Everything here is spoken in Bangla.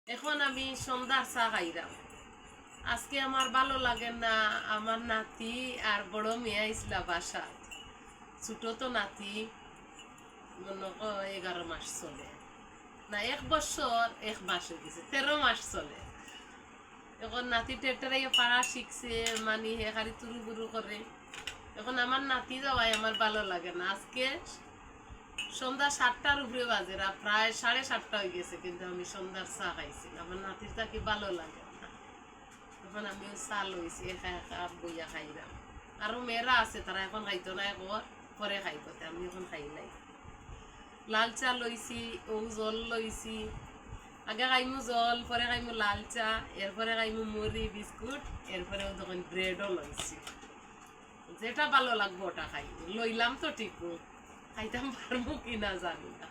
এখন আমি সন্ধ্যার চা খাইলাম। আজকে আমার ভালো লাগে না। আমার নাতি আর বড় মেয়ে আইসলা বাসা। ছোট তো নাতি, মনে 11 মাস চলে না, 1 বছর 1 মাস হয়ে গেছে, 13 মাস চলে। এখন নাতি টেটারাই পাড়া শিখছে, মানে হে খালি তুরু বুরু করে। এখন আমার নাতি যাওয়াই আমার ভালো লাগে না। আজকে সন্ধ্যা 7টার উপরে বাজে, প্রায় 7:30 হয়ে গেছে, কিন্তু আমি সন্ধ্যার চা খাইছি। আমার নাতির তা কি ভালো লাগে না। এখন আমি চা লইছি, একা একা বইয়া খাইলাম। আরো মেয়েরা আছে, তারা এখন খাইতো না, এখন পরে খাইতো, আমি এখন খাই নাই। লাল চা লইছি, ও জল লইছি। আগে খাইমু জল, পরে খাইমু লাল চা, এরপরে খাইমু মুড়ি বিস্কুট, এরপরে তখন ব্রেডও লইছি। যেটা ভালো লাগবো ওটা খাই, লইলাম তো ঠিক, খাইতাম পারবো কিনা জানি না।